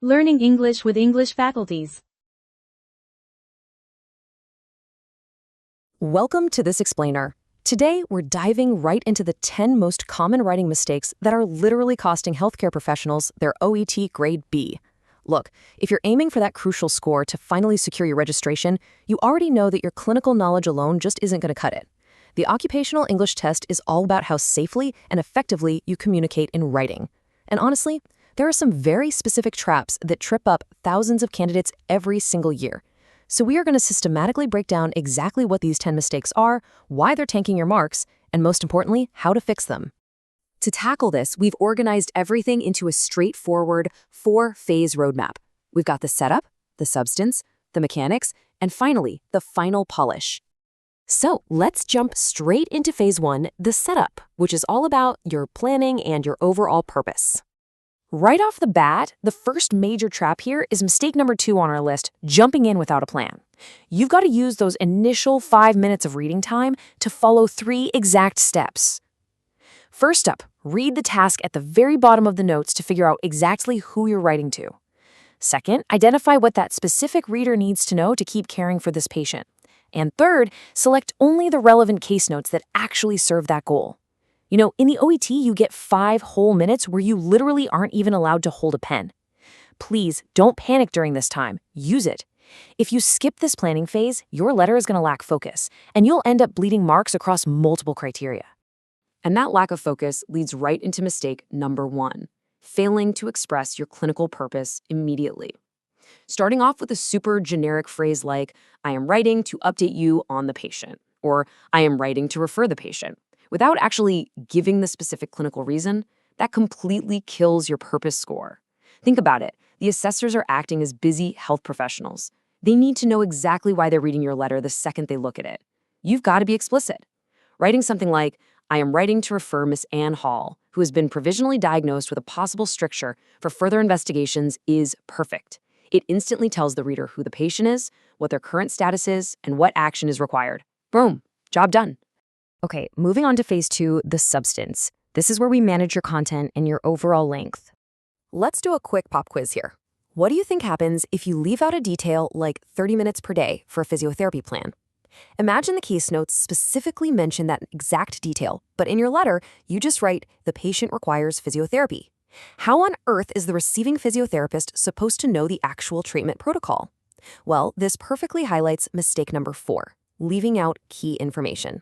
Learning English with English faculties. Welcome to this explainer. Today, we're diving right into the 10 most common writing mistakes that are literally costing healthcare professionals their OET grade B. Look, if you're aiming for that crucial score to finally secure your registration, you already know that your clinical knowledge alone just isn't going to cut it. The occupational English test is all about how safely and effectively you communicate in writing. And honestly, there are some very specific traps that trip up thousands of candidates every single year. So we are going to systematically break down exactly what these 10 mistakes are, why they're tanking your marks, and most importantly, how to fix them. To tackle this, we've organized everything into a straightforward 4-phase roadmap. We've got the setup, the substance, the mechanics, and finally, the final polish. So let's jump straight into phase 1, the setup, which is all about your planning and your overall purpose. Right off the bat, the first major trap here is mistake number 2 on our list, jumping in without a plan. You've got to use those initial 5 minutes of reading time to follow 3 exact steps. First up, read the task at the very bottom of the notes to figure out exactly who you're writing to. Second, identify what that specific reader needs to know to keep caring for this patient. And third, select only the relevant case notes that actually serve that goal. You know, in the OET, you get 5 whole minutes where you literally aren't even allowed to hold a pen. Please don't panic during this time. Use it. If you skip this planning phase, your letter is going to lack focus, and you'll end up bleeding marks across multiple criteria. And that lack of focus leads right into mistake number 1, failing to express your clinical purpose immediately. Starting off with a super generic phrase like, I am writing to update you on the patient, or I am writing to refer the patient. Without actually giving the specific clinical reason, that completely kills your purpose score. Think about it. The assessors are acting as busy health professionals. They need to know exactly why they're reading your letter the second they look at it. You've got to be explicit. Writing something like, I am writing to refer Miss Ann Hall, who has been provisionally diagnosed with a possible stricture for further investigations is perfect. It instantly tells the reader who the patient is, what their current status is, and what action is required. Boom, job done. Okay, moving on to phase 2, the substance. This is where we manage your content and your overall length. Let's do a quick pop quiz here. What do you think happens if you leave out a detail like 30 minutes per day for a physiotherapy plan? Imagine the case notes specifically mention that exact detail, but in your letter, you just write, the patient requires physiotherapy. How on earth is the receiving physiotherapist supposed to know the actual treatment protocol? Well, this perfectly highlights mistake number 4, leaving out key information.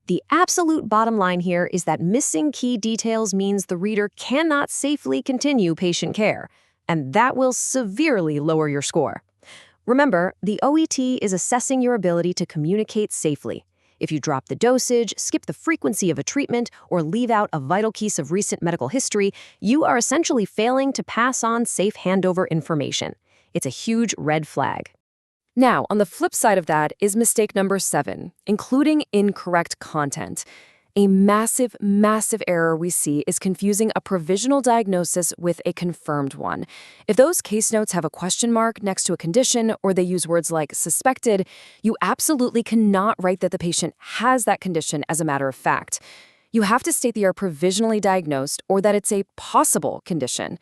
The absolute bottom line here is that missing key details means the reader cannot safely continue patient care, and that will severely lower your score. Remember, the OET is assessing your ability to communicate safely. If you drop the dosage, skip the frequency of a treatment, or leave out a vital piece of recent medical history, you are essentially failing to pass on safe handover information. It's a huge red flag. Now, on the flip side of that is mistake number 7, including incorrect content. A massive, massive error we see is confusing a provisional diagnosis with a confirmed one. If those case notes have a question mark next to a condition or they use words like suspected, you absolutely cannot write that the patient has that condition as a matter of fact. You have to state that you're provisionally diagnosed or that it's a possible condition.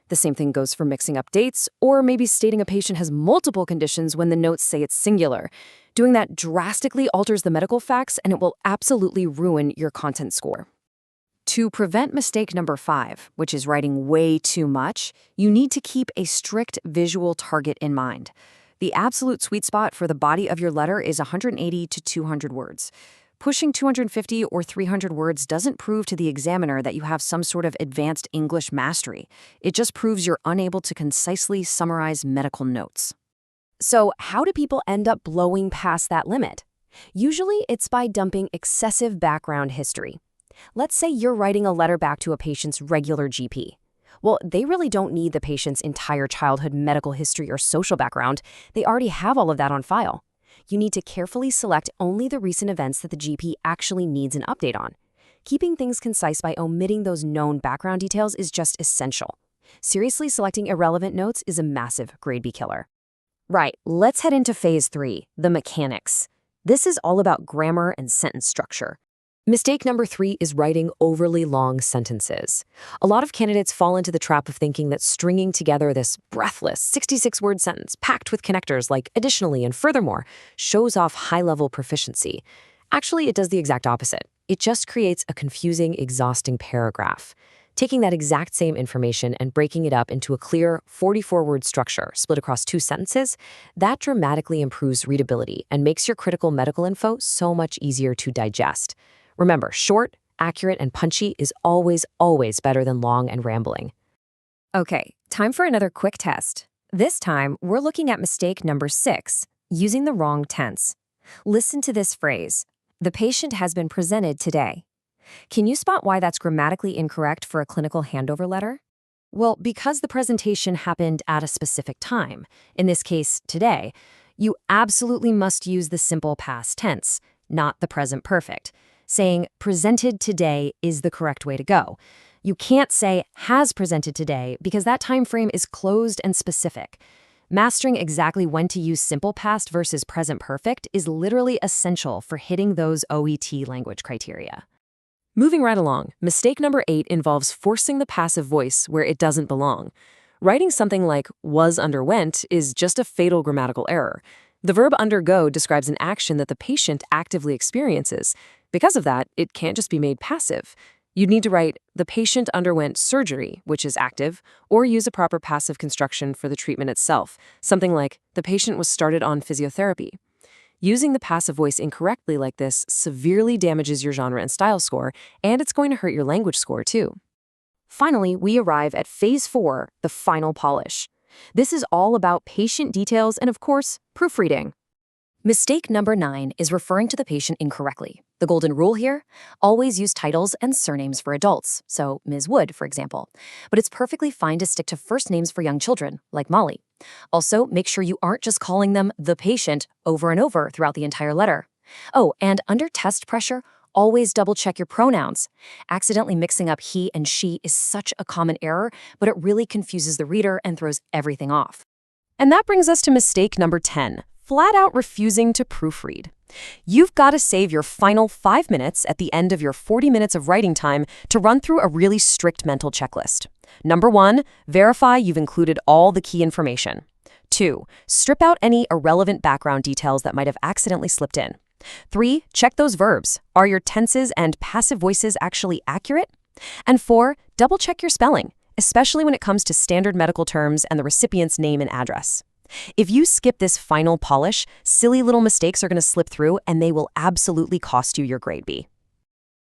The same thing goes for mixing up dates, or maybe stating a patient has multiple conditions when the notes say it's singular. Doing that drastically alters the medical facts, and it will absolutely ruin your content score. To prevent mistake number 5, which is writing way too much, you need to keep a strict visual target in mind. The absolute sweet spot for the body of your letter is 180 to 200 words. Pushing 250 or 300 words doesn't prove to the examiner that you have some sort of advanced English mastery. It just proves you're unable to concisely summarize medical notes. So, how do people end up blowing past that limit? Usually, it's by dumping excessive background history. Let's say you're writing a letter back to a patient's regular GP. Well, they really don't need the patient's entire childhood medical history or social background. They already have all of that on file. You need to carefully select only the recent events that the GP actually needs an update on. Keeping things concise by omitting those known background details is just essential. Seriously selecting irrelevant notes is a massive grade B killer. Right, let's head into phase 3, the mechanics. This is all about grammar and sentence structure. Mistake number 3 is writing overly long sentences. A lot of candidates fall into the trap of thinking that stringing together this breathless 66-word sentence packed with connectors like additionally and furthermore shows off high-level proficiency. Actually, it does the exact opposite. It just creates a confusing, exhausting paragraph. Taking that exact same information and breaking it up into a clear 44-word structure split across 2 sentences, that dramatically improves readability and makes your critical medical info so much easier to digest. Remember, short, accurate, and punchy is always, always better than long and rambling. Okay, time for another quick test. This time, we're looking at mistake number 6, using the wrong tense. Listen to this phrase, "The patient has been presented today." Can you spot why that's grammatically incorrect for a clinical handover letter? Well, because the presentation happened at a specific time, in this case, today, you absolutely must use the simple past tense, not the present perfect. Saying presented today is the correct way to go. You can't say has presented today because that time frame is closed and specific. Mastering exactly when to use simple past versus present perfect is literally essential for hitting those OET language criteria. Moving right along, mistake number 8 involves forcing the passive voice where it doesn't belong. Writing something like was underwent is just a fatal grammatical error. The verb undergo describes an action that the patient actively experiences. Because of that, it can't just be made passive. You'd need to write, the patient underwent surgery, which is active, or use a proper passive construction for the treatment itself, something like, the patient was started on physiotherapy. Using the passive voice incorrectly like this severely damages your genre and style score, and it's going to hurt your language score too. Finally, we arrive at phase 4, the final polish. This is all about patient details and, of course, proofreading. Mistake number 9 is referring to the patient incorrectly. The golden rule here? Always use titles and surnames for adults, so Ms. Wood, for example. But it's perfectly fine to stick to first names for young children, like Molly. Also, make sure you aren't just calling them the patient over and over throughout the entire letter. Oh, and under test pressure, always double-check your pronouns. Accidentally mixing up he and she is such a common error, but it really confuses the reader and throws everything off. And that brings us to mistake number 10. Flat out refusing to proofread. You've got to save your final 5 minutes at the end of your 40 minutes of writing time to run through a really strict mental checklist. Number 1, verify you've included all the key information. 2, strip out any irrelevant background details that might have accidentally slipped in. 3, check those verbs. Are your tenses and passive voices actually accurate? And 4, double check your spelling, especially when it comes to standard medical terms and the recipient's name and address. If you skip this final polish, silly little mistakes are going to slip through and they will absolutely cost you your grade B.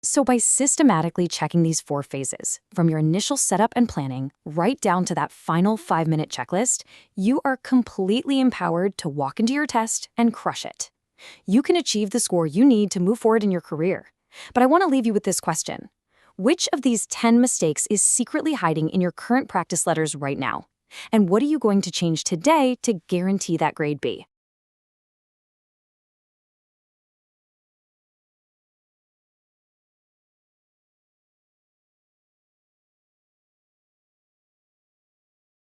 So by systematically checking these 4 phases, from your initial setup and planning right down to that final 5-minute checklist, you are completely empowered to walk into your test and crush it. You can achieve the score you need to move forward in your career. But I want to leave you with this question. Which of these 10 mistakes is secretly hiding in your current practice letters right now? And what are you going to change today to guarantee that grade B?